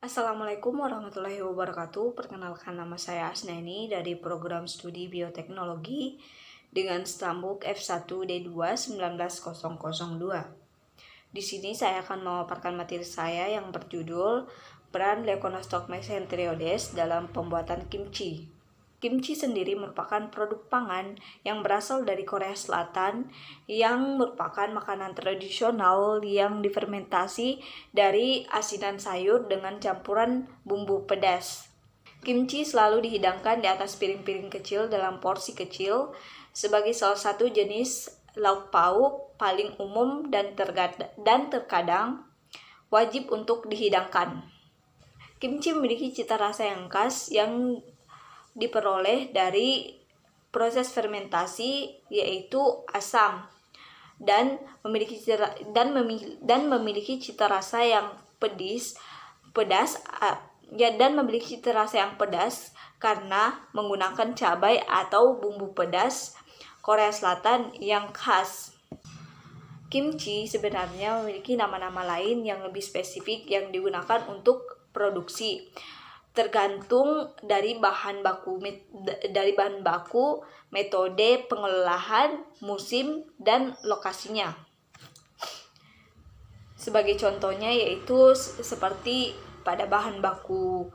Assalamualaikum warahmatullahi wabarakatuh. Perkenalkan, nama saya Asnani dari program studi bioteknologi dengan stambuk F1D2 19002. Di sini saya akan memaparkan materi saya yang berjudul peran Leuconostoc mesenteriodes dalam pembuatan kimchi. Kimchi sendiri merupakan produk pangan yang berasal dari Korea Selatan yang merupakan makanan tradisional yang difermentasi dari asinan sayur dengan campuran bumbu pedas. Kimchi selalu dihidangkan di atas piring-piring kecil dalam porsi kecil sebagai salah satu jenis lauk pauk paling umum dan terkadang wajib untuk dihidangkan. Kimchi memiliki cita rasa yang khas yang diperoleh dari proses fermentasi, yaitu asam, dan memiliki cita rasa yang pedas karena menggunakan cabai atau bumbu pedas Korea Selatan yang khas. Kimchi sebenarnya memiliki nama-nama lain yang lebih spesifik yang digunakan untuk produksi, tergantung dari bahan baku, metode pengolahan, musim, dan lokasinya. Sebagai contohnya yaitu seperti pada bahan baku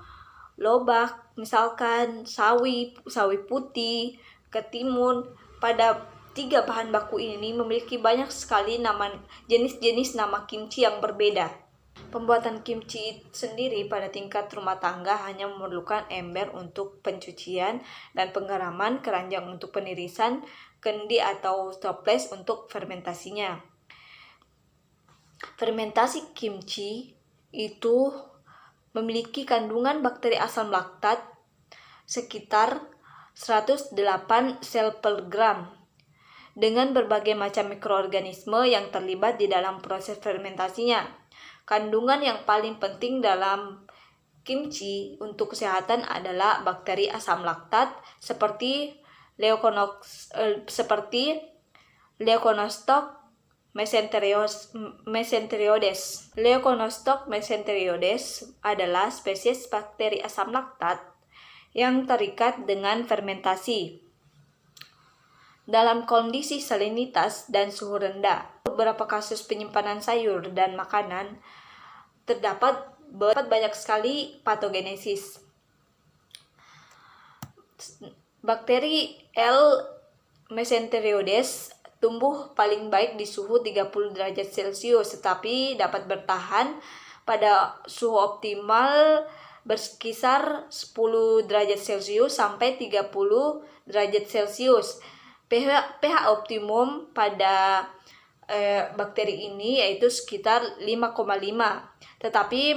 lobak, misalkan sawi putih, ketimun. Pada 3 bahan baku ini memiliki banyak sekali jenis-jenis nama kimchi yang berbeda. Pembuatan kimchi sendiri pada tingkat rumah tangga hanya memerlukan ember untuk pencucian dan penggaraman, keranjang untuk penirisan, kendi atau toples untuk fermentasinya. Fermentasi kimchi itu memiliki kandungan bakteri asam laktat sekitar 108 sel per gram dengan berbagai macam mikroorganisme yang terlibat di dalam proses fermentasinya. Kandungan yang paling penting dalam kimchi untuk kesehatan adalah bakteri asam laktat seperti Leuconostoc mesenteriodes. Leuconostoc mesenteriodes adalah spesies bakteri asam laktat yang terikat dengan fermentasi dalam kondisi salinitas dan suhu rendah. Beberapa kasus penyimpanan sayur dan makanan terdapat banyak sekali patogenesis. Bakteri L. mesenteriodes tumbuh paling baik di suhu 30 derajat Celcius, tetapi dapat bertahan pada suhu optimal berkisar 10 derajat Celcius sampai 30 derajat Celcius. pH optimum pada bakteri ini yaitu sekitar 5,5, tetapi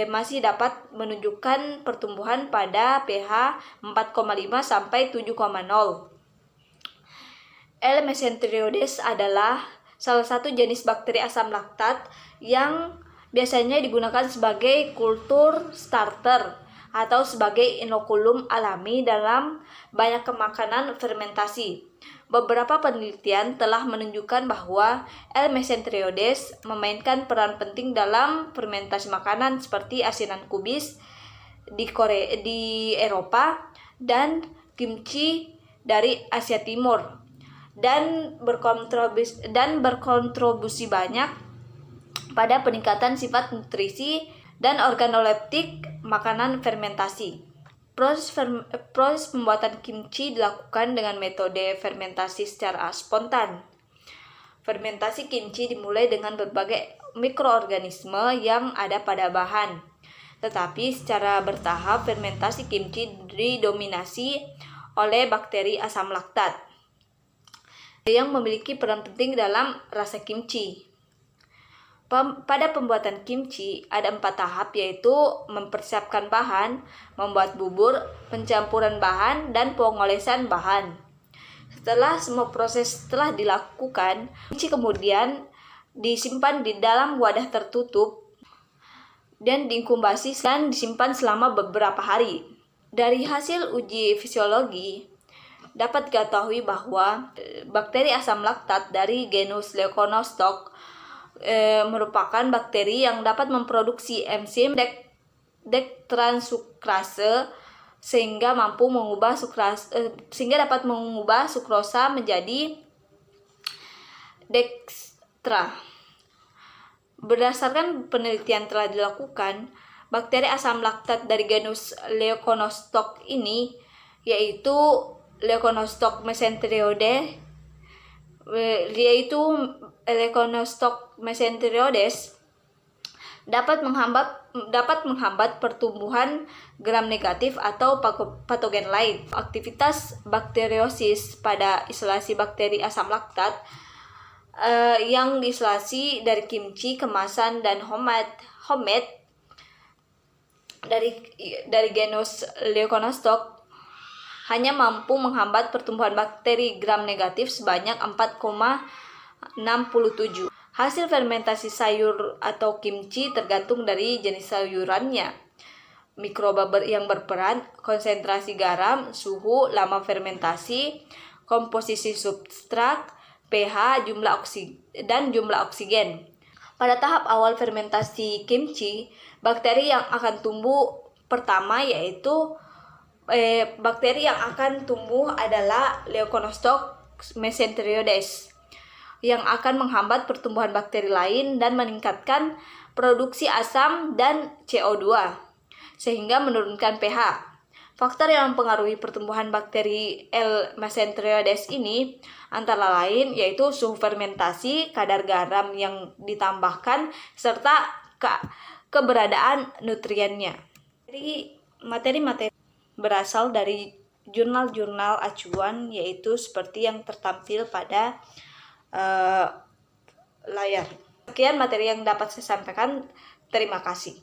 masih dapat menunjukkan pertumbuhan pada pH 4,5 sampai 7,0. L. mesenteriodes adalah salah satu jenis bakteri asam laktat yang biasanya digunakan sebagai kultur starter atau sebagai inokulum alami dalam banyak makanan fermentasi. Beberapa penelitian telah menunjukkan bahwa L. mesenteriodes memainkan peran penting dalam fermentasi makanan seperti asinan kubis di Eropa dan kimchi dari Asia Timur, dan berkontribusi banyak pada peningkatan sifat nutrisi dan organoleptik makanan fermentasi. Proses pembuatan kimchi dilakukan dengan metode fermentasi secara spontan. Fermentasi kimchi dimulai dengan berbagai mikroorganisme yang ada pada bahan, tetapi secara bertahap fermentasi kimchi didominasi oleh bakteri asam laktat yang memiliki peran penting dalam rasa kimchi. Pada pembuatan kimchi ada 4 tahap, yaitu mempersiapkan bahan, membuat bubur, pencampuran bahan, dan pengolesan bahan. Setelah semua proses telah dilakukan, kimchi kemudian disimpan di dalam wadah tertutup dan diinkubasi dan disimpan selama beberapa hari. Dari hasil uji fisiologi dapat diketahui bahwa bakteri asam laktat dari genus Leuconostoc merupakan bakteri yang dapat memproduksi enzim dektranssukrase sehingga dapat mengubah sukrosa menjadi dekstra. Berdasarkan penelitian telah dilakukan, bakteri asam laktat dari genus Leuconostoc ini, yaitu Leuconostoc mesenteriodes, dapat menghambat pertumbuhan gram negatif atau patogen lain. Aktivitas bakteriosis pada isolasi bakteri asam laktat yang diisolasi dari kimchi kemasan dan homemade dari genus Leuconostoc hanya mampu menghambat pertumbuhan bakteri gram negatif sebanyak 4,67. Hasil fermentasi sayur atau kimchi tergantung dari jenis sayurannya, mikroba yang berperan, konsentrasi garam, suhu, lama fermentasi, komposisi substrat, pH, jumlah oksigen. Pada tahap awal fermentasi kimchi, bakteri yang akan tumbuh adalah Leuconostoc mesenteriodes yang akan menghambat pertumbuhan bakteri lain dan meningkatkan produksi asam dan CO2 sehingga menurunkan pH. Faktor yang mempengaruhi pertumbuhan bakteri L. mesenteriodes ini antara lain yaitu suhu fermentasi, kadar garam yang ditambahkan, serta keberadaan nutriennya. Materi-materi berasal dari jurnal-jurnal acuan yaitu seperti yang tertampil pada layar. Sekian materi yang dapat saya sampaikan. Terima kasih.